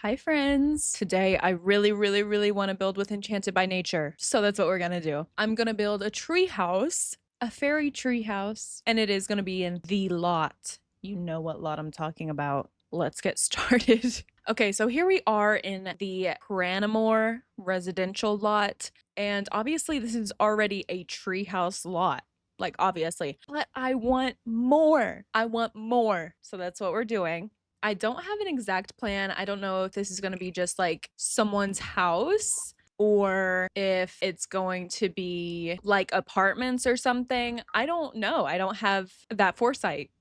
Hi friends! Today I really want to build with Enchanted by Nature. So that's what we're gonna do. I'm gonna build a tree house, a fairy tree house, and it is gonna be in the lot. You know what lot I'm talking about. Let's get started. Okay, so here we are in the Cranamore residential lot, and obviously this is already a treehouse lot. Like, obviously, but I want more. I want more. So that's what we're doing. I don't have an exact plan. I don't know if this is going to be just like someone's house or if it's going to be like apartments or something. I don't know. I don't have that foresight.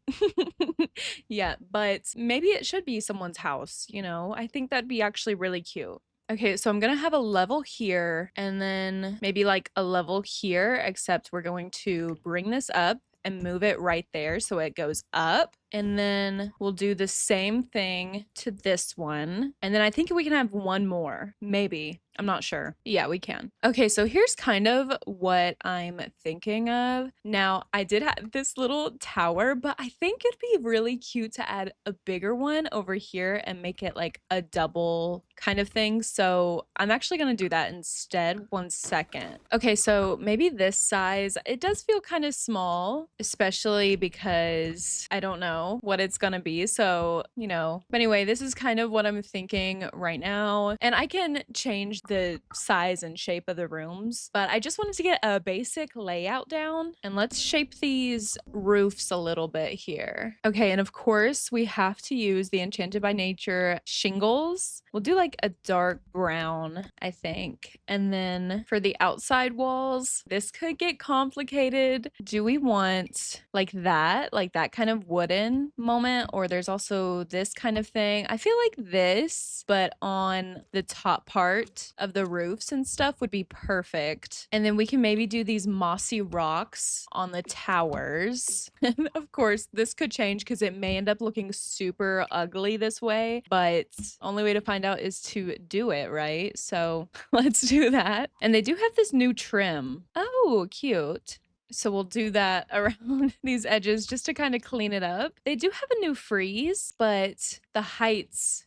Yeah, but maybe it should be someone's house, you know? I think that'd be actually really cute. Okay, so I'm gonna have a level here and then maybe like a level here, except we're going to bring this up and move it right there so it goes up. And then we'll do the same thing to this one. And then I think we can have one more, maybe. I'm not sure. Yeah, we can. Okay, so here's kind of what I'm thinking of. Now, I did have this little tower, but I think it'd be really cute to add a bigger one over here and make it like a double kind of thing. So I'm actually gonna do that instead. 1 second. Okay, so maybe this size. It does feel kind of small, especially because I don't know what it's gonna be. So, you know, but anyway, this is kind of what I'm thinking right now. And I can change the size and shape of the rooms, but I just wanted to get a basic layout down. And let's shape these roofs a little bit here. Okay, and of course we have to use the Enchanted by Nature shingles. We'll do like a dark brown, I think. And then for the outside walls, this could get complicated. Do we want like that kind of wooden moment, or there's also this kind of thing? I feel like this, but on the top part of the roofs and stuff would be perfect. And then we can maybe do these mossy rocks on the towers. And of course, this could change because it may end up looking super ugly this way, but only way to find out is to do it, right? So let's do that. And they do have this new trim. Oh, cute. So we'll do that around these edges just to kind of clean it up. They do have a new freeze, but the heights.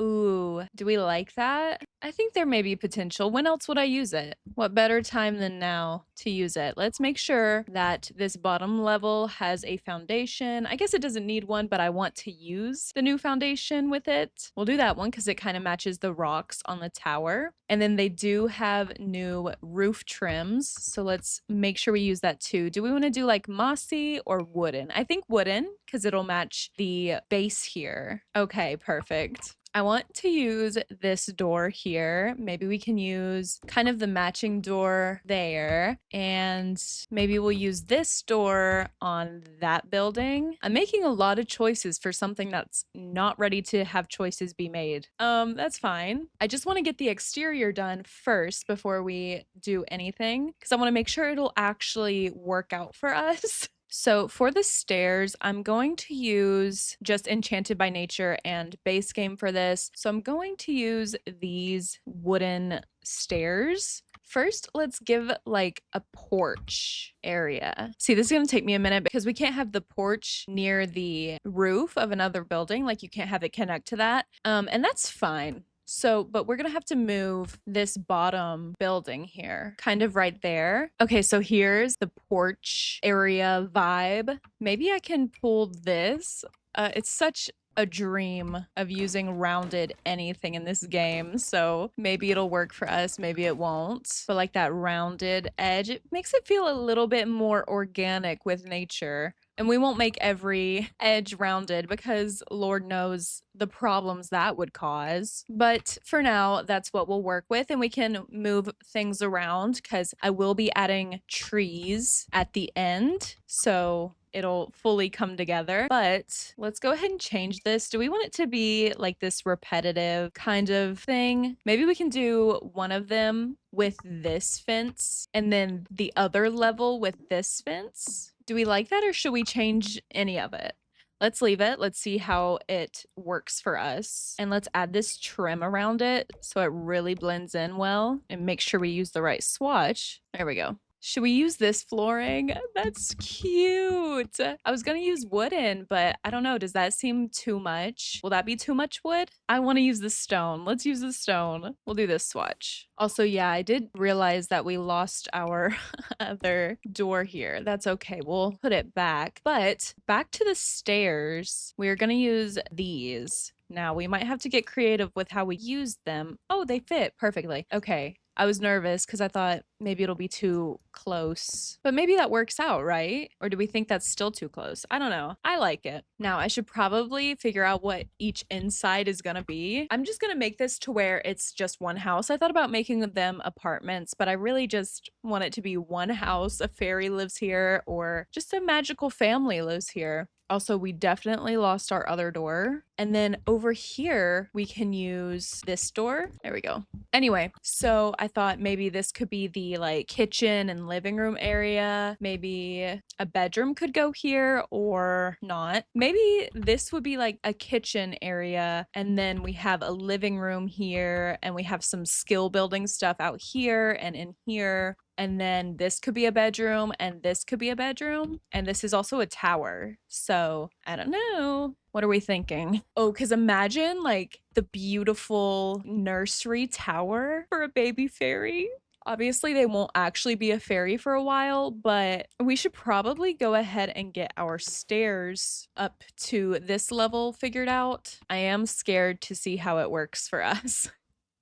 Ooh, do we like that? I think there may be potential. When else would I use it? What better time than now to use it? Let's make sure that this bottom level has a foundation. I guess it doesn't need one, but I want to use the new foundation with it. We'll do that one because it kind of matches the rocks on the tower. And then they do have new roof trims. So let's make sure we use that too. Do we want to do like mossy or wooden? I think wooden because it'll match the base here. Okay, perfect. I want to use this door here. Maybe we can use kind of the matching door there. And maybe we'll use this door on that building. I'm making a lot of choices for something that's not ready to have choices be made. That's fine. I just want to get the exterior done first before we do anything, because I want to make sure it'll actually work out for us. So for the stairs, I'm going to use just Enchanted by Nature and base game for this. So I'm going to use these wooden stairs. First, let's give like a porch area. See, this is going to take me a minute because we can't have the porch near the roof of another building. Like, you can't have it connect to that. And that's fine. So, but we're gonna have to move this bottom building here, kind of right there. Okay, so here's the porch area vibe. Maybe I can pull this. It's such a dream of using rounded anything in this game, so maybe it'll work for us, maybe it won't. But like that rounded edge, it makes it feel a little bit more organic with nature. And we won't make every edge rounded because Lord knows the problems that would cause. But for now, that's what we'll work with. And we can move things around because I will be adding trees at the end. So it'll fully come together. But let's go ahead and change this. Do we want it to be like this repetitive kind of thing? Maybe we can do one of them with this fence and then the other level with this fence. Do we like that, or should we change any of it? Let's leave it. Let's see how it works for us. And let's add this trim around it so it really blends in well, and make sure we use the right swatch. There we go. Should we use this flooring? That's cute. I was gonna use wooden, but I don't know. Does that seem too much? Will that be too much wood? I want to use the stone. Let's use the stone. We'll do this swatch. Also, yeah, I did realize that we lost our other door here. That's okay. We'll put it back. But back to the stairs, we're gonna use these. Now, we might have to get creative with how we use them. Oh, they fit perfectly. Okay. I was nervous because I thought maybe it'll be too close. But maybe that works out, right? Or do we think that's still too close? I don't know. I like it. Now, I should probably figure out what each inside is gonna be. I'm just gonna make this to where it's just one house. I thought about making them apartments, but I really just want it to be one house. A fairy lives here or just a magical family lives here. Also, we definitely lost our other door. And then over here, we can use this door. There we go. Anyway, so I thought maybe this could be the like kitchen and living room area. Maybe a bedroom could go here or not. Maybe this would be like a kitchen area. And then we have a living room here and we have some skill building stuff out here and in here. And then this could be a bedroom and this could be a bedroom. And this is also a tower. So I don't know. What are we thinking? Oh, because imagine like the beautiful nursery tower for a baby fairy. Obviously, they won't actually be a fairy for a while, but we should probably go ahead and get our stairs up to this level figured out. I am scared to see how it works for us.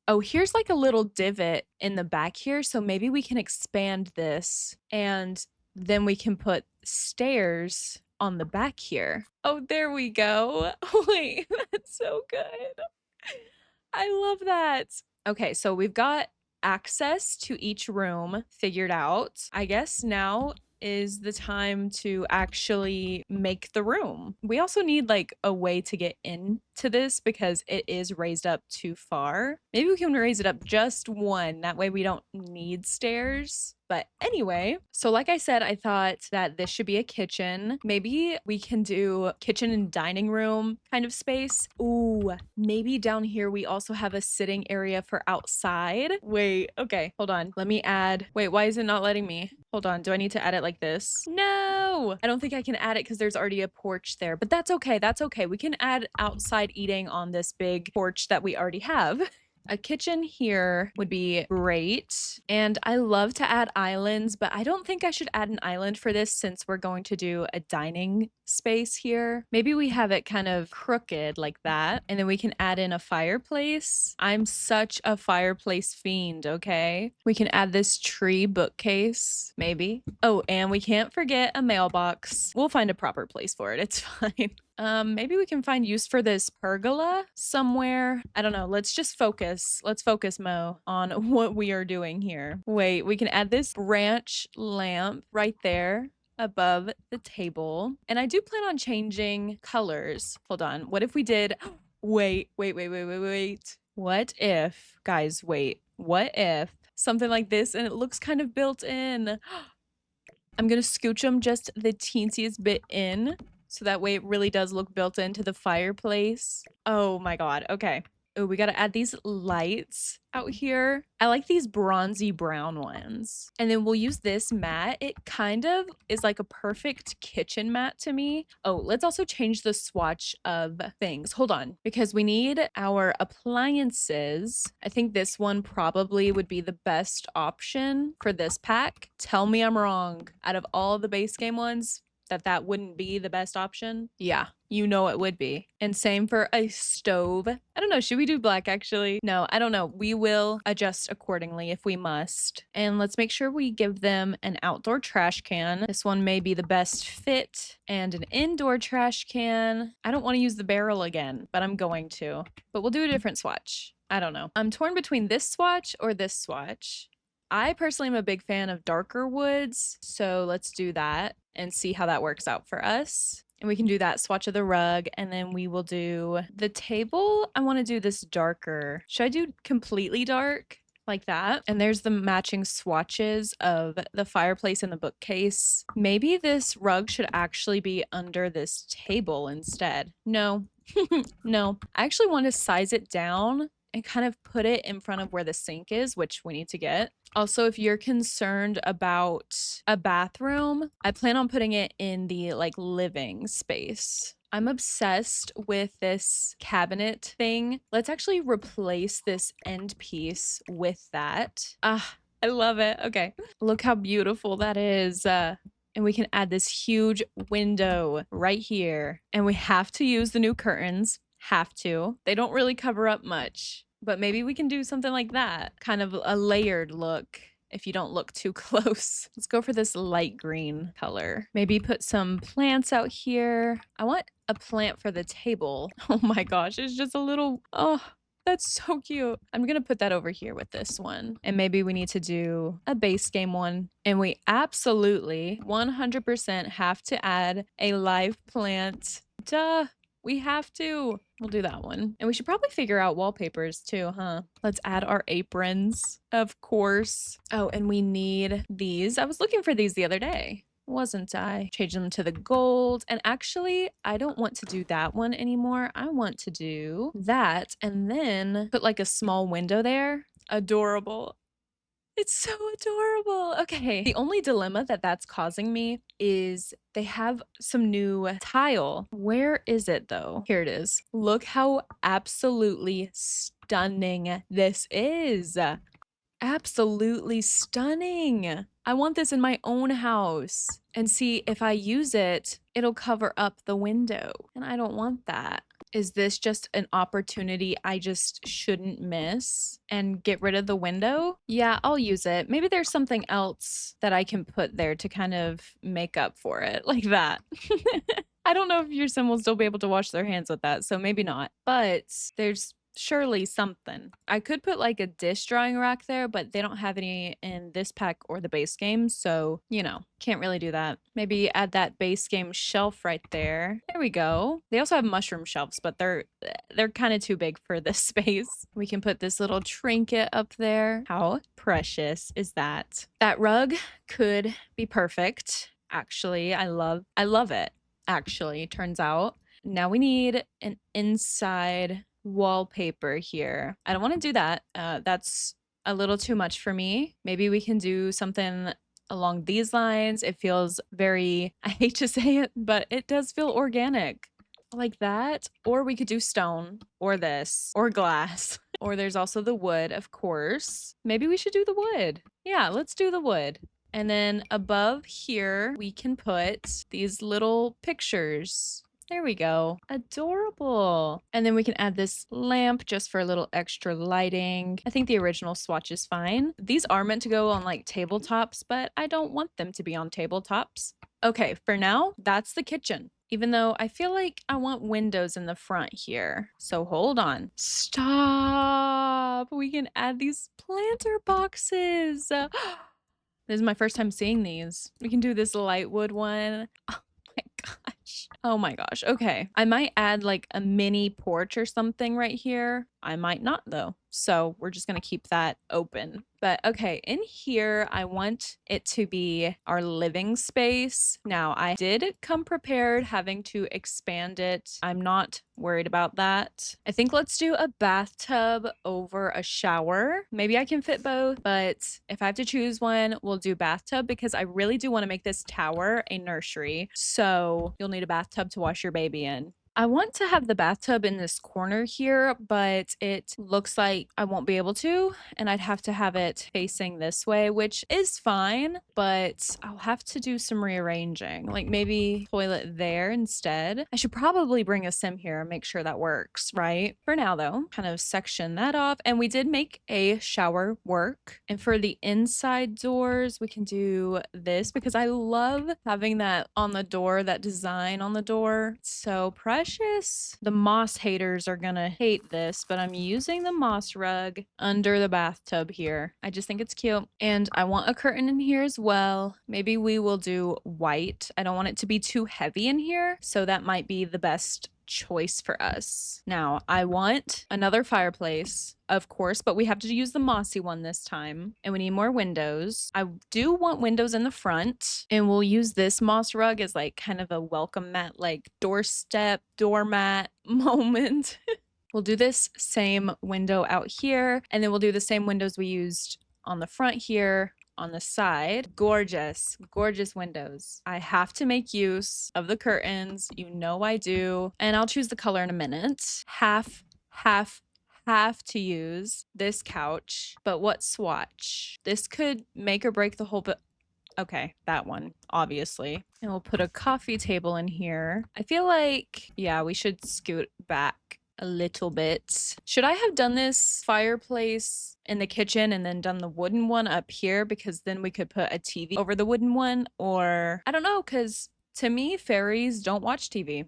Oh, here's like a little divot in the back here. So maybe we can expand this and then we can put stairs on the back here. Oh, there we go. Wait, that's so good. I love that. Okay, so we've got access to each room figured out. I guess now is the time to actually make the room. We also need like a way to get into this because it is raised up too far. Maybe we can raise it up just one. That way we don't need stairs. But anyway, so like I said, I thought that this should be a kitchen. Maybe we can do kitchen and dining room kind of space. Ooh, maybe down here we also have a sitting area for outside. Wait, okay, hold on. Let me add. Wait, why is it not letting me? Hold on, do I need to add it like this? No, I don't think I can add it because there's already a porch there, but that's okay. That's okay. We can add outside eating on this big porch that we already have. A kitchen here would be great. And I love to add islands, but I don't think I should add an island for this since we're going to do a dining space here. Maybe we have it kind of crooked like that. And then we can add in a fireplace. I'm such a fireplace fiend, okay? We can add this tree bookcase, maybe. Oh, and we can't forget a mailbox. We'll find a proper place for it. It's fine. Maybe we can find use for this pergola somewhere. I don't know. Let's just focus. Let's focus, Mo, on what we are doing here. Wait, we can add this branch lamp right there above the table. And I do plan on changing colors. Hold on. What if we did... Wait. What if... Guys, wait. What if something like this and it looks kind of built in? I'm gonna scooch them just the teensiest bit in. So that way it really does look built into the fireplace. Oh my god. Okay. Oh, we gotta add these lights out here. I like these bronzy brown ones. And then we'll use this mat. It kind of is like a perfect kitchen mat to me. Oh, let's also change the swatch of things. Hold on, because we need our appliances. I think this one probably would be the best option for this pack. Tell me I'm wrong. Out of all the base game ones, that wouldn't be the best option? Yeah, you know it would be. And same for a stove. I don't know, should we do black actually? No, I don't know. We will adjust accordingly if we must. And let's make sure we give them an outdoor trash can. This one may be the best fit. And an indoor trash can. I don't want to use the barrel again, but I'm going to. But we'll do a different swatch. I don't know. I'm torn between this swatch or this swatch. I personally am a big fan of darker woods, so let's do that and see how that works out for us. And we can do that swatch of the rug, and then we will do the table. I want to do this darker. Should I do completely dark like that? And there's the matching swatches of the fireplace and the bookcase. Maybe this rug should actually be under this table instead. No. No, I actually want to size it down and kind of put it in front of where the sink is, which we need to get. Also, if you're concerned about a bathroom, I plan on putting it in the like living space. I'm obsessed with this cabinet thing. Let's actually replace this end piece with that. Ah, I love it. Okay. Look how beautiful that is. And we can add this huge window right here. And we have to use the new curtains. Have to. They don't really cover up much, but maybe we can do something like that. Kind of a layered look if you don't look too close. Let's go for this light green color. Maybe put some plants out here. I want a plant for the table. Oh my gosh, it's just a little, oh, that's so cute. I'm gonna put that over here with this one. And maybe we need to do a base game one. And we absolutely 100% have to add a live plant. Duh. We have to. We'll do that one. And we should probably figure out wallpapers too, huh? Let's add our aprons, of course. Oh, and we need these. I was looking for these the other day, wasn't I? Change them to the gold. And actually, I don't want to do that one anymore. I want to do that and then put like a small window there. Adorable. It's so adorable. Okay. The only dilemma that that's causing me is they have some new tile. Where is it though? Here it is. Look how absolutely stunning this is. Absolutely stunning. I want this in my own house. And see, if I use it, it'll cover up the window. And I don't want that. Is this just an opportunity I just shouldn't miss and get rid of the window? Yeah, I'll use it. Maybe there's something else that I can put there to kind of make up for it, like that. I don't know if your sim will still be able to wash their hands with that, so maybe not. But there's surely something. I could put like a dish drawing rack there, but they don't have any in this pack or the base game, so you know, can't really do that. Maybe add that base game shelf right there. There we go. They also have mushroom shelves, but they're kind of too big for this space. We can put this little trinket up there. How precious is that? That rug could be perfect. Actually, I love it. Actually, turns out. Now we need an inside wallpaper here. I don't want to do that. That's a little too much for me. Maybe we can do something along these lines. It feels very, I hate to say it, but it does feel organic. Like that. Or we could do stone or this or glass. Or there's also the wood, of course. Maybe we should do the wood. Yeah, let's do the wood. And then above here, we can put these little pictures. There we go. Adorable. And then we can add this lamp just for a little extra lighting. I think the original swatch is fine. These are meant to go on like tabletops, but I don't want them to be on tabletops. Okay, for now, that's the kitchen. Even though I feel like I want windows in the front here. So hold on. Stop. We can add these planter boxes. This is my first time seeing these. We can do this light wood one. Oh my gosh. Oh my gosh. Okay. I might add like a mini porch or something right here. I might not though. So we're just going to keep that open. But okay, in here, I want it to be our living space. Now, I did come prepared having to expand it. I'm not worried about that. I think let's do a bathtub over a shower. Maybe I can fit both, but if I have to choose one, we'll do bathtub because I really do want to make this tower a nursery. So you'll need a bathtub to wash your baby in. I want to have the bathtub in this corner here, but it looks like I won't be able to, and I'd have to have it facing this way, which is fine, but I'll have to do some rearranging, like maybe toilet there instead. I should probably bring a sim here and make sure that works, right? For now though, kind of section that off, and we did make a shower work. And for the inside doors, we can do this because I love having that on the door, that design on the door. It's so precious. The moss haters are gonna hate this, but I'm using the moss rug under the bathtub here. I just think it's cute. And I want a curtain in here as well. Maybe we will do white. I don't want it to be too heavy in here, so that might be the best choice for us. Now, I want another fireplace, of course, but we have to use the mossy one this time. And we need more windows. I do want windows in the front, and we'll use this moss rug as like kind of a welcome mat, like doorstep, doormat moment. We'll do this same window out here, and then we'll do the same windows we used on the front here on the side. Gorgeous, gorgeous windows. I have to make use of the curtains. You know I do. And I'll choose the color in a minute. Half have to use this couch, but what swatch? This could make or break the whole bit. Okay, that one, obviously. And we'll put a coffee table in here. I feel like, yeah, we should scoot back a little bit. Should I have done this fireplace in the kitchen and then done the wooden one up here? Because then we could put a TV over the wooden one. Or I don't know, because to me, fairies don't watch TV.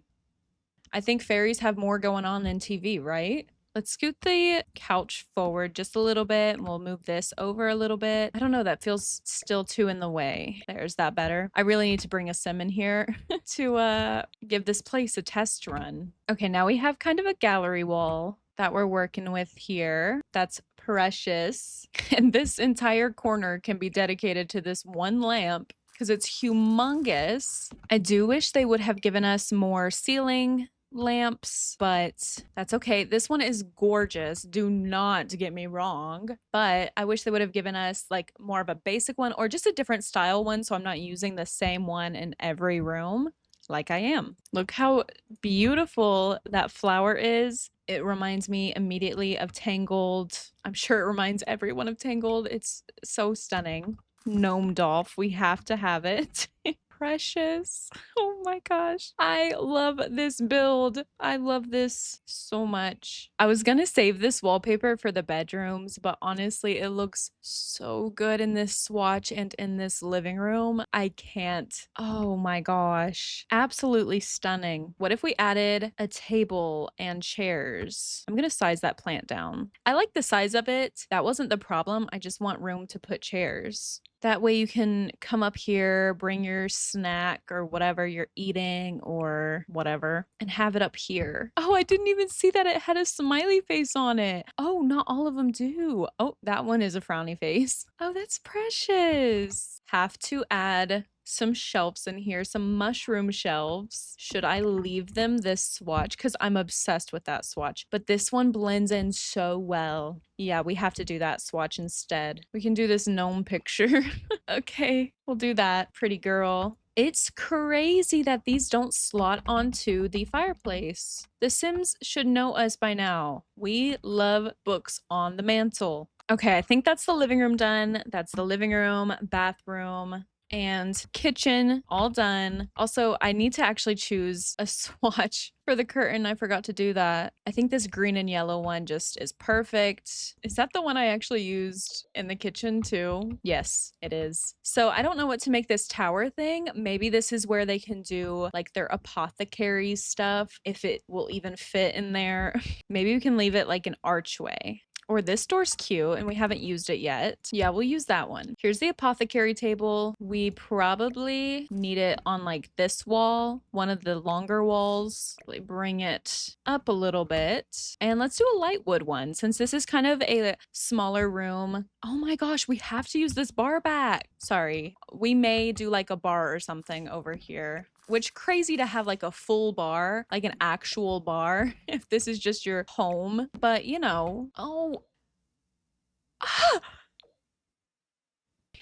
I think fairies have more going on than TV, right? Let's scoot the couch forward just a little bit, and we'll move this over a little bit. I don't know, that feels still too in the way. There's that better. I really need to bring a sim in here to give this place a test run. Okay, now we have kind of a gallery wall that we're working with here. That's precious. And this entire corner can be dedicated to this one lamp because it's humongous. I do wish they would have given us more ceiling lamps, but that's okay. This one is gorgeous. Do not get me wrong, but I wish they would have given us like more of a basic one or just a different style one so I'm not using the same one in every room like I am. Look how beautiful that flower is. It reminds me immediately of Tangled. I'm sure it reminds everyone of Tangled. It's so stunning. Gnome Dolph, we have to have it. Precious. Oh my gosh. I love this build. I love this so much. I was gonna save this wallpaper for the bedrooms, but honestly, it looks so good in this swatch and in this living room. I can't. Oh my gosh. Absolutely stunning. What if we added a table and chairs? I'm gonna size that plant down. I like the size of it. That wasn't the problem. I just want room to put chairs. That way you can come up here, bring your snack or whatever you're eating or whatever, and have it up here. Oh, I didn't even see that it had a smiley face on it. Oh, not all of them do. Oh, that one is a frowny face. Oh, that's precious. Have to add some shelves in here, some mushroom shelves. Should I leave them this swatch? Because I'm obsessed with that swatch. But this one blends in so well. Yeah, we have to do that swatch instead. We can do this gnome picture. Okay, we'll do that. Pretty girl. It's crazy that these don't slot onto the fireplace. The Sims should know us by now. We love books on the mantle. Okay, I think that's the living room done. That's the living room, bathroom, and kitchen all done. Also, I need to actually choose a swatch for the curtain. I forgot to do that. I think this green and yellow one just is perfect. Is that the one I actually used in the kitchen too? Yes, it is. So I don't know what to make this tower thing. Maybe this is where they can do like their apothecary stuff, if it will even fit in there. Maybe we can leave it like an archway. Or this door's cute and we haven't used it yet. Yeah, we'll use that one. Here's the apothecary table. We probably need it on like this wall, one of the longer walls. Like bring it up a little bit. And let's do a light wood one since this is kind of a smaller room. Oh my gosh, we have to use this bar back. Sorry. We may do like a bar or something over here. Which crazy to have like a full bar, like an actual bar, if this is just your home. But you know, oh,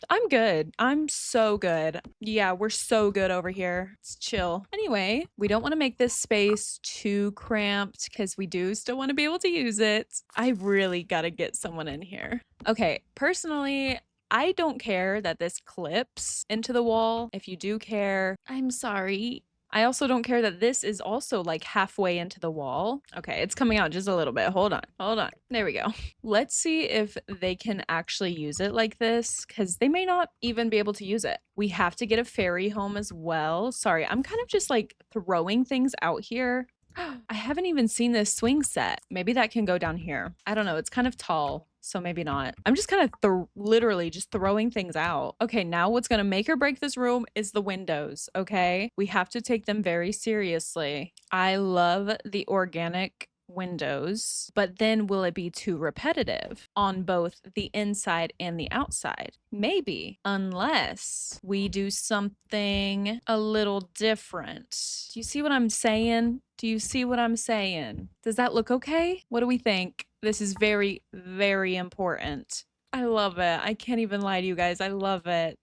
I'm good. I'm so good. Yeah, we're so good over here. It's chill. Anyway, we don't want to make this space too cramped because we do still want to be able to use it. I really gotta get someone in here. Okay, personally, I don't care that this clips into the wall. If you do care, I'm sorry. I also don't care that this is also like halfway into the wall. Okay, it's coming out just a little bit. Hold on, hold on. There we go. Let's see if they can actually use it like this because they may not even be able to use it. We have to get a fairy home as well. Sorry, I'm kind of just like throwing things out here. I haven't even seen this swing set. Maybe that can go down here. I don't know. It's kind of tall, so maybe not. I'm just kind of literally just throwing things out. Okay, now what's going to make or break this room is the windows, okay? We have to take them very seriously. I love the organic windows, but then will it be too repetitive on both the inside and the outside? Maybe, unless we do something a little different. Do you see what I'm saying? Do you see what I'm saying? Does that look okay? What do we think? This is very, very important. I love it. I can't even lie to you guys. I love it.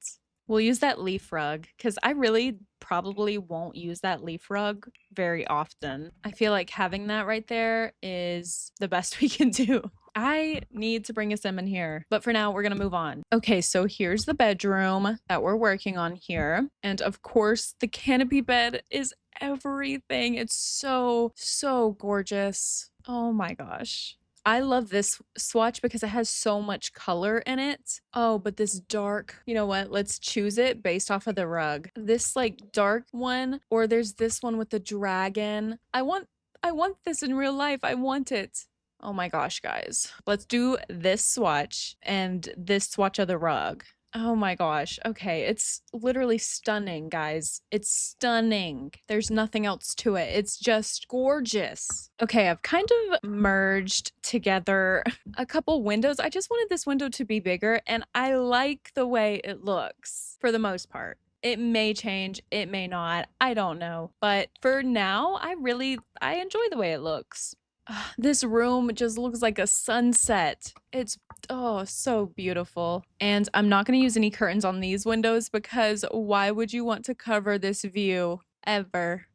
We'll use that leaf rug because I really probably won't use that leaf rug very often. I feel like having that right there is the best we can do. I need to bring a sim in here, but for now we're gonna move on. Okay, so here's the bedroom that we're working on here. And of course, the canopy bed is everything. It's so, so gorgeous. Oh my gosh. I love this swatch because it has so much color in it. Oh, but this dark, you know what? Let's choose it based off of the rug. This like dark one, or there's this one with the dragon. I want this in real life. I want it. Oh my gosh, guys. Let's do this swatch and this swatch of the rug. Oh my gosh. Okay, it's literally stunning, guys. It's stunning. There's nothing else to it. It's just gorgeous. Okay, I've kind of merged together a couple windows. I just wanted this window to be bigger, and I like the way it looks for the most part. It may change, it may not. I don't know. But for now, I enjoy the way it looks. This room just looks like a sunset. It's so beautiful. And I'm not going to use any curtains on these windows because why would you want to cover this view ever?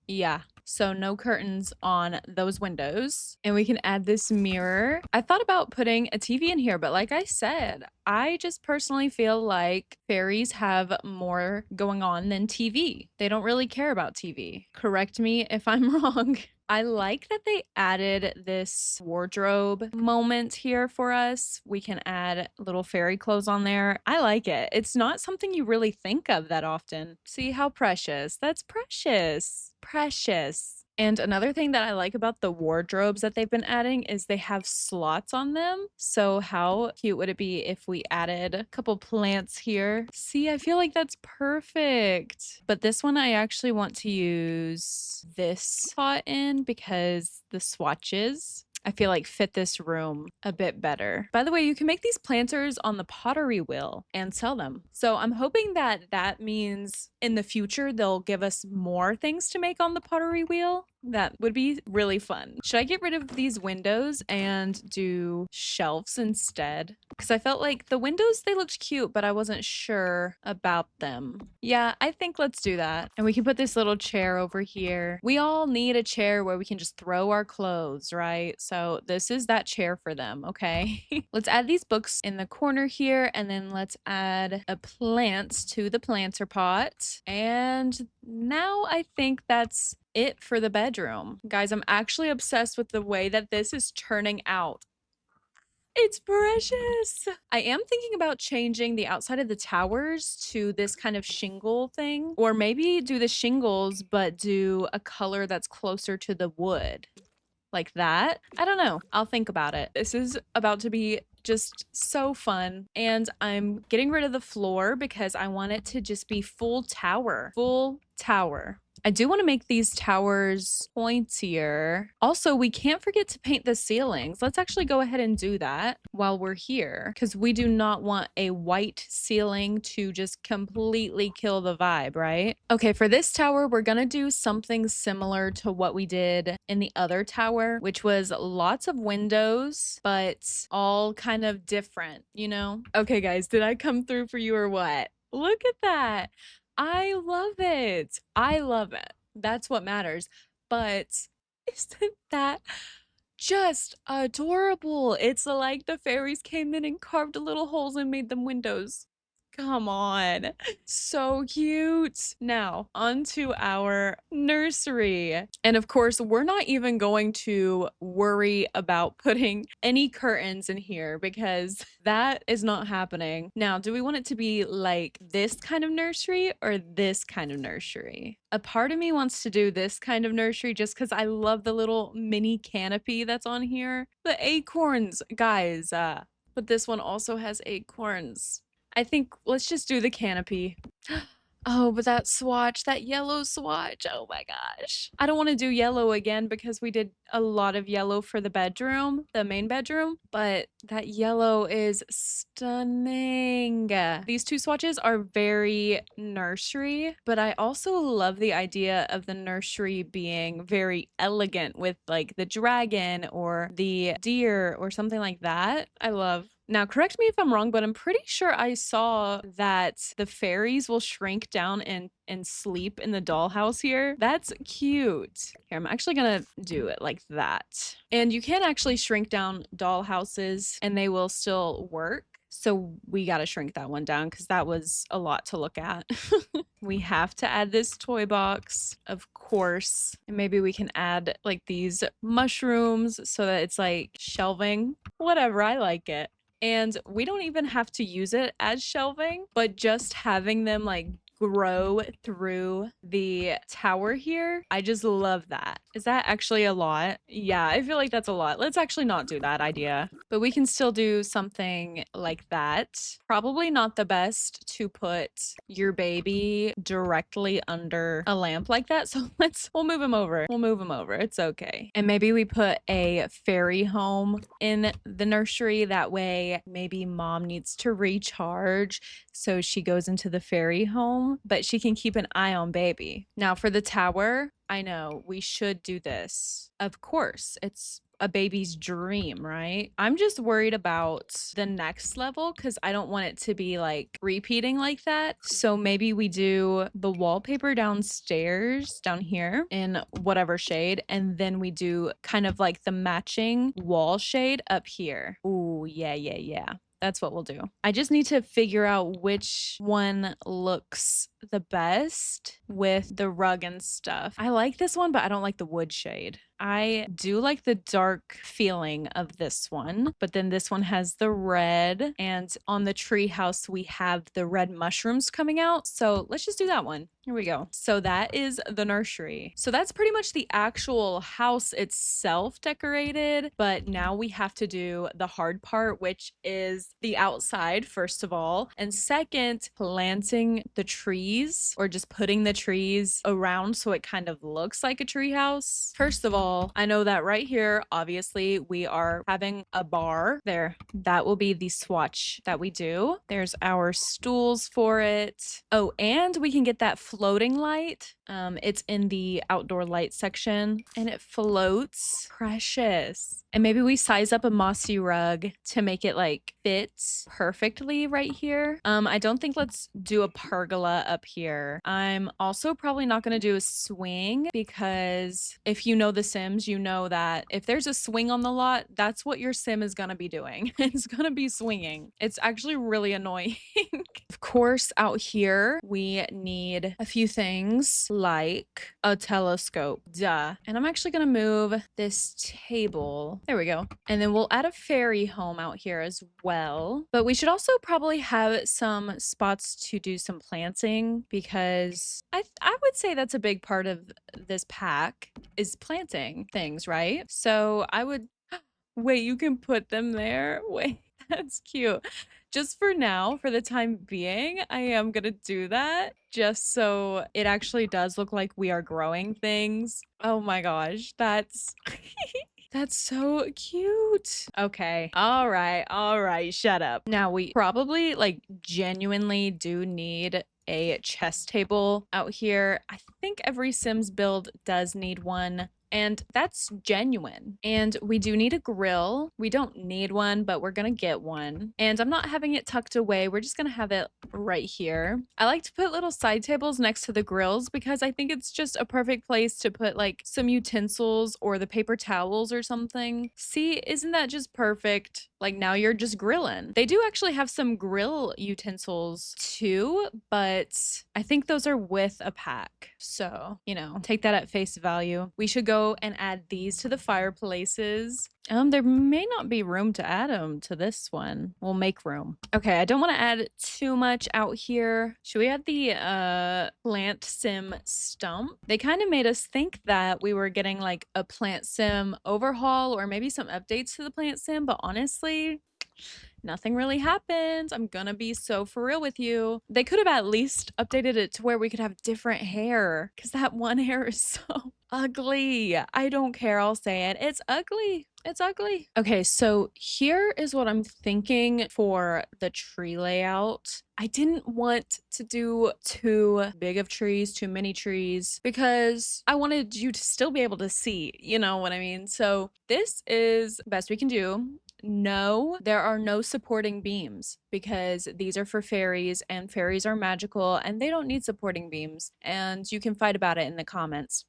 Yeah. So no curtains on those windows. And we can add this mirror. I thought about putting a TV in here, but like I said, I just personally feel like fairies have more going on than TV. They don't really care about TV. Correct me if I'm wrong. I like that they added this wardrobe moment here for us. We can add little fairy clothes on there. I like it. It's not something you really think of that often. See how precious? That's precious. Precious. And another thing that I like about the wardrobes that they've been adding is they have slots on them. So how cute would it be if we added a couple plants here? See, I feel like that's perfect. But this one I actually want to use this spot in because the swatches I feel like fit this room a bit better. By the way, you can make these planters on the pottery wheel and sell them. So I'm hoping that that means in the future they'll give us more things to make on the pottery wheel. That would be really fun. Should I get rid of these windows and do shelves instead? Because I felt like the windows, they looked cute, but I wasn't sure about them. Yeah, I think let's do that. And we can put this little chair over here. We all need a chair where we can just throw our clothes, right? So this is that chair for them, okay? Let's add these books in the corner here, and then let's add a plant to the planter pot. And now I think that's it for the bedroom. Guys, I'm actually obsessed with the way that this is turning out. It's precious. I am thinking about changing the outside of the towers to this kind of shingle thing, or maybe do the shingles, but do a color that's closer to the wood. Like that. I don't know. I'll think about it. This is about to be just so fun. And I'm getting rid of the floor because I want it to just be full tower. Full tower. I do want to make these towers pointier. Also, we can't forget to paint the ceilings. Let's actually go ahead and do that while we're here because we do not want a white ceiling to just completely kill the vibe, right? Okay, for this tower, we're gonna do something similar to what we did in the other tower, which was lots of windows, but all kind of different, you know? Okay, guys, did I come through for you or what? Look at that. I love it. I love it. That's what matters. But isn't that just adorable? It's like the fairies came in and carved little holes and made them windows. Come on. So cute. Now, onto our nursery. And of course, we're not even going to worry about putting any curtains in here because that is not happening. Now, do we want it to be like this kind of nursery or this kind of nursery? A part of me wants to do this kind of nursery just because I love the little mini canopy that's on here. The acorns, guys. But this one also has acorns. I think let's just do the canopy. Oh, but that swatch, that yellow swatch, oh my gosh. I don't want to do yellow again because we did a lot of yellow for the bedroom, the main bedroom, but that yellow is stunning. These two swatches are very nursery, but I also love the idea of the nursery being very elegant with like the dragon or the deer or something like that. I love. Now, correct me if I'm wrong, but I'm pretty sure I saw that the fairies will shrink down and sleep in the dollhouse here. That's cute. Here, I'm actually gonna do it like that. And you can actually shrink down dollhouses and they will still work. So we got to shrink that one down because that was a lot to look at. We have to add this toy box, of course. And maybe we can add like these mushrooms so that it's like shelving. Whatever, I like it. And we don't even have to use it as shelving, but just having them like grow through the tower here. I just love that. Is that actually a lot? Yeah, I feel like that's a lot. Let's actually not do that idea, but we can still do something like that. Probably not the best to put your baby directly under a lamp like that. So we'll move him over. We'll move him over. It's okay. And maybe we put a fairy home in the nursery. That way, maybe mom needs to recharge. So she goes into the fairy home, but she can keep an eye on baby. Now for the tower, I know we should do this. Of course, it's a baby's dream, right? I'm just worried about the next level because I don't want it to be like repeating like that. So maybe we do the wallpaper downstairs, down here in whatever shade, and then we do kind of like the matching wall shade up here. Ooh, yeah, yeah, yeah. That's what we'll do. I just need to figure out which one looks the best with the rug and stuff. I like this one, but I don't like the wood shade. I do like the dark feeling of this one, but then this one has the red, and on the treehouse we have the red mushrooms coming out. So let's just do that one. Here we go. So that is the nursery. So that's pretty much the actual house itself decorated, but now we have to do the hard part, which is the outside, first of all, and second, planting the trees or just putting the trees around so it kind of looks like a tree house. First of all, I know that right here, obviously, we are having a bar there. That will be the swatch that we do. There's our stools for it. Oh, and we can get that floating light. It's in the outdoor light section and it floats. Precious. And maybe we size up a mossy rug to make it like fit perfectly right here. I don't think let's do a pergola up here. I'm also probably not going to do a swing because if you know The Sims, you know that if there's a swing on the lot, that's what your sim is going to be doing. It's going to be swinging. It's actually really annoying. Of course, out here, we need a few things like a telescope. Duh. And I'm actually going to move this table. There we go. And then we'll add a fairy home out here as well. But we should also probably have some spots to do some planting because I would say that's a big part of this pack is planting things, right? So I would wait, you can put them there. Wait, that's cute. Just for now, for the time being, I am gonna do that just so it actually does look like we are growing things. Oh my gosh, that's that's so cute. Okay. All right. All right. Shut up. Now we probably like genuinely do need a chess table out here. I think every Sims build does need one. And that's genuine. And we do need a grill. We don't need one, but we're gonna get one. And I'm not having it tucked away. We're just gonna have it right here. I like to put little side tables next to the grills because I think it's just a perfect place to put like some utensils or the paper towels or something. See, isn't that just perfect? Like now you're just grilling. They do actually have some grill utensils too, but I think those are with a pack. So, you know, take that at face value. We should go and add these to the fireplaces. There may not be room to add them to this one. We'll make room. Okay, I don't want to add too much out here. Should we add the plant sim stump? They kind of made us think that we were getting like a plant sim overhaul or maybe some updates to the plant sim, but honestly, Nothing really happens. I'm gonna be so for real with you. They could have at least updated it to where we could have different hair because that one hair is so ugly. I don't care. I'll say it. It's ugly. It's ugly. Okay, so here is what I'm thinking for the tree layout. I didn't want to do too big of trees, too many trees, because I wanted you to still be able to see, you know what I mean? So this is best we can do. No, there are no supporting beams because these are for fairies and fairies are magical and they don't need supporting beams. And you can fight about it in the comments.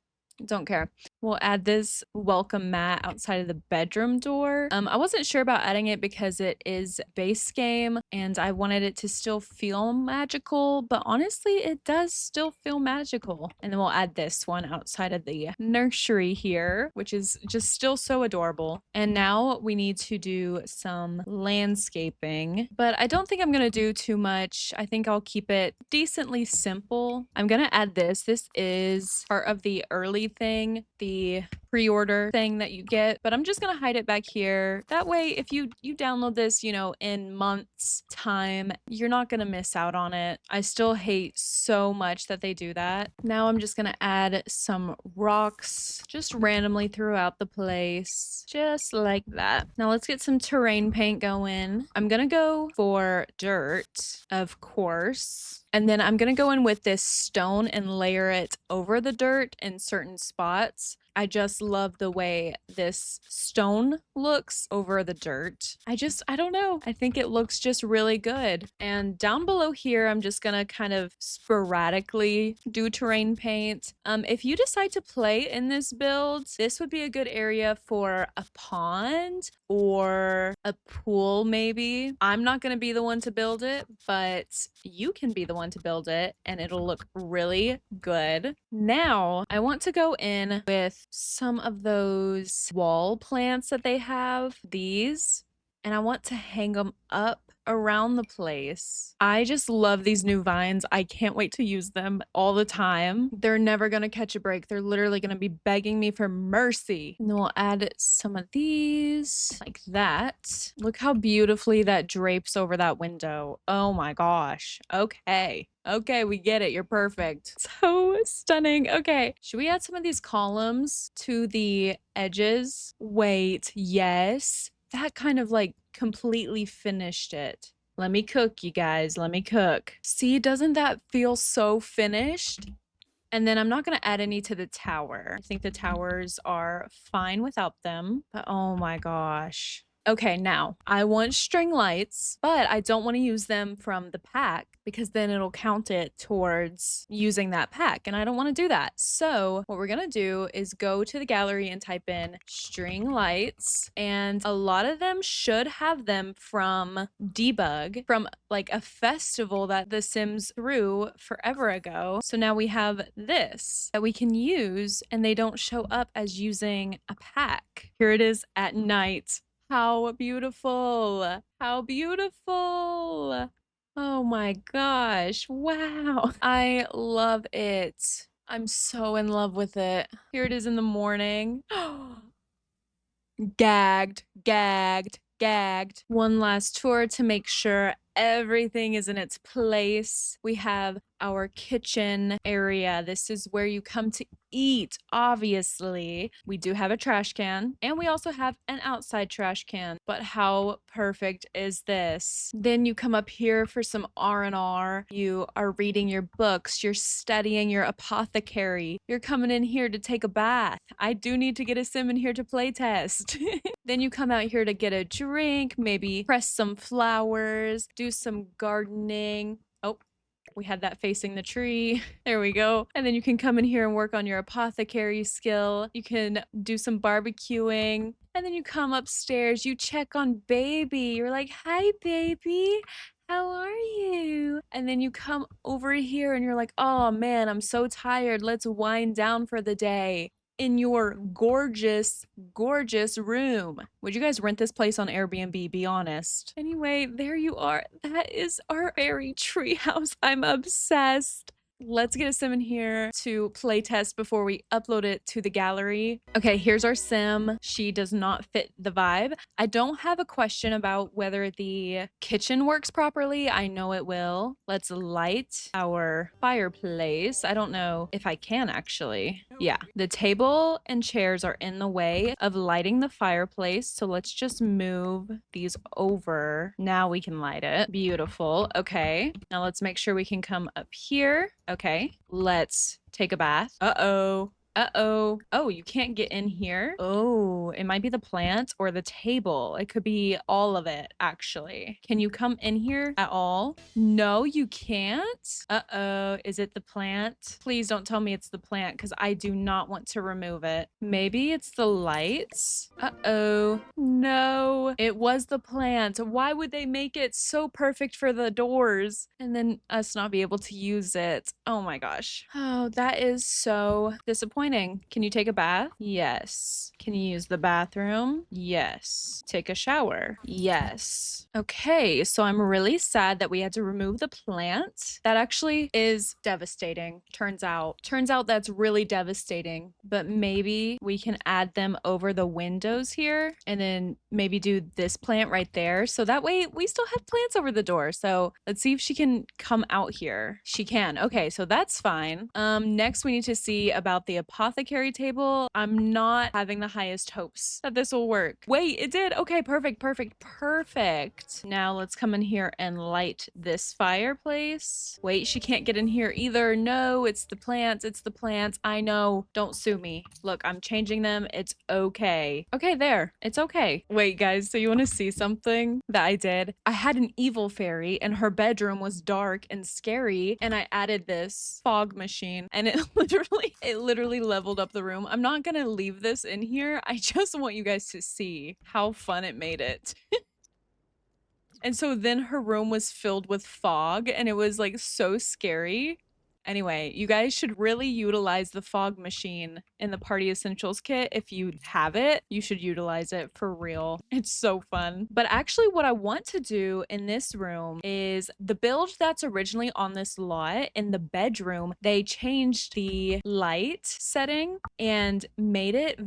Don't care. We'll add this welcome mat outside of the bedroom door. I wasn't sure about adding it because it is base game and I wanted it to still feel magical, but honestly, it does still feel magical. And then we'll add this one outside of the nursery here, which is just still so adorable. And now we need to do some landscaping, but I don't think I'm gonna do too much. I think I'll keep it decently simple. I'm gonna add this. This is part of the early thing, the pre-order thing that you get, but I'm just gonna hide it back here. That way, if you download this, you know, in months time, you're not gonna miss out on it. I still hate so much that they do that. Now I'm just gonna add some rocks just randomly throughout the place, just like that. Now let's get some terrain paint going. I'm gonna go for dirt, of course. And then I'm gonna go in with this stone and layer it over the dirt in certain spots. I just love the way this stone looks over the dirt. I don't know. I think it looks just really good. And down below here, I'm just gonna kind of sporadically do terrain paint. If you decide to play in this build, this would be a good area for a pond or a pool maybe. I'm not gonna be the one to build it, but you can be the one to build it and it'll look really good. Now, I want to go in with some of those wall plants that they have, these, and I want to hang them up around the place. I just love these new vines. I can't wait to use them all the time. They're never gonna catch a break. They're literally gonna be begging me for mercy. And then we'll add some of these like that. Look how beautifully that drapes over that window. Oh my gosh. Okay. Okay, we get it. You're perfect. So stunning. Okay, should we add some of these columns to the edges? Wait, yes. That kind of like completely finished it. Let me cook, you guys. Let me cook. See, doesn't that feel so finished? And then I'm not going to add any to the tower. I think the towers are fine without them. But oh my gosh. Okay, now I want string lights, but I don't want to use them from the pack because then it'll count it towards using that pack. And I don't want to do that. So what we're going to do is go to the gallery and type in string lights. And a lot of them should have them from debug, from like a festival that The Sims threw forever ago. So now we have this that we can use and they don't show up as using a pack. Here it is at night. How beautiful. How beautiful. Oh my gosh. Wow. I love it. I'm so in love with it. Here it is in the morning. Gagged, gagged, gagged. One last tour to make sure everything is in its place. We have our kitchen area. This is where you come to eat, obviously. We do have a trash can, and we also have an outside trash can. But how perfect is this? Then you come up here for some R&R. You are reading your books. You're studying your apothecary. You're coming in here to take a bath. I do need to get a sim in here to play test. Then you come out here to get a drink, maybe press some flowers, do some gardening. Oh, we had that facing the tree. There we go. And then you can come in here and work on your apothecary skill. You can do some barbecuing. And then you come upstairs, you check on baby. You're like, hi, baby. How are you? And then you come over here and you're like, oh man, I'm so tired. Let's wind down for the day in your gorgeous, gorgeous room. Would you guys rent this place on Airbnb? Be honest. Anyway, there you are. That is our fairy treehouse. I'm obsessed. let's get a sim in here to play test before we upload it to the gallery. Okay, here's our sim. She does not fit the vibe. I don't have a question about whether the kitchen works properly. I know it will. Let's light our fireplace. I don't know if I can actually. Yeah, the table and chairs are in the way of lighting the fireplace. So let's just move these over. Now we can light it. Beautiful. Okay, now let's make sure we can come up here. Okay, let's take a bath. Uh-oh. Uh-oh. Oh, you can't get in here. Oh, it might be the plant or the table. It could be all of it, actually. Can you come in here at all? No, you can't. Uh-oh. Is it the plant? Please don't tell me it's the plant because I do not want to remove it. Maybe it's the lights. Uh-oh. No, it was the plant. Why would they make it so perfect for the doors and then us not be able to use it? Oh my gosh. Oh, that is so disappointing. Can you take a bath? Yes. Can you use the bathroom? Yes. Take a shower? Yes. Okay, so I'm really sad that we had to remove the plant. That actually is devastating, turns out. Turns out that's really devastating, but maybe we can add them over the windows here and then maybe do this plant right there. So that way we still have plants over the door. So let's see if she can come out here. She can. Okay, so that's fine. Next we need to see about the apothecary table. I'm not having the highest hopes that this will work. Wait, it did. Okay, perfect, perfect, perfect. Now let's come in here and light this fireplace. Wait, she can't get in here either. No, it's the plants. It's the plants. I know. Don't sue me. Look, I'm changing them. It's okay. Okay, there. It's okay. Wait, guys, so you want to see something that I did? I had an evil fairy and her bedroom was dark and scary, and I added this fog machine and it literally leveled up the room. I'm not gonna leave this in here. I just want you guys to see how fun it made it. And so then her room was filled with fog and it was like so scary. Anyway, you guys should really utilize the fog machine in the Party Essentials kit. If you have it, you should utilize it for real. It's so fun. But actually what I want to do in this room is the build that's originally on this lot in the bedroom, they changed the light setting and made it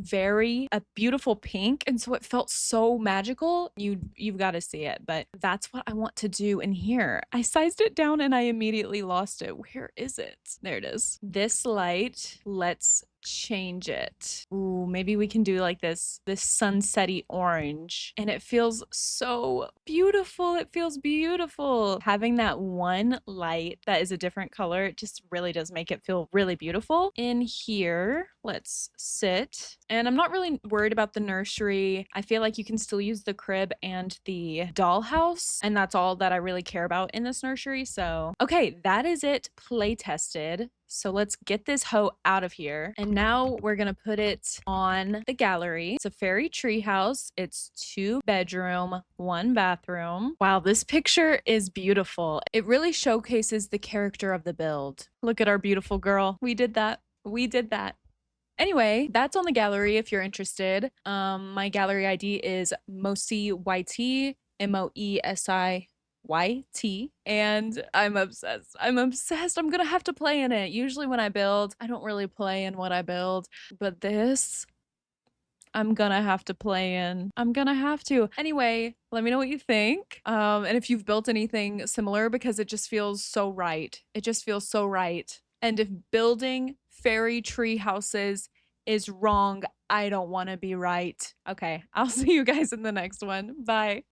a beautiful pink. And so it felt so magical. You've got to see it, but that's what I want to do in here. I sized it down and I immediately lost it. Where is it? There it is. This light, let's change it. Ooh, maybe we can do like this sunsetty orange, and it feels so beautiful. It feels beautiful. Having that one light that is a different color, it just really does make it feel really beautiful. In here, let's sit. And I'm not really worried about the nursery. I feel like you can still use the crib and the dollhouse, and that's all that I really care about in this nursery. So okay, that is it play tested. So let's get this hoe out of here. And now we're gonna put it on the gallery. It's a fairy treehouse. It's 2-bedroom, 1-bathroom. Wow, this picture is beautiful. It really showcases the character of the build. Look at our beautiful girl. We did that. We did that. Anyway, that's on the gallery if you're interested. My gallery ID is moesiYT, moesiYT, and I'm obsessed. I'm obsessed. I'm gonna have to play in it. Usually when I build, I don't really play in what I build, but this, I'm gonna have to play in. I'm gonna have to. Anyway, let me know what you think. And if you've built anything similar, because it just feels so right. It just feels so right. And if building fairy tree houses is wrong, I don't want to be right. Okay, I'll see you guys in the next one. Bye.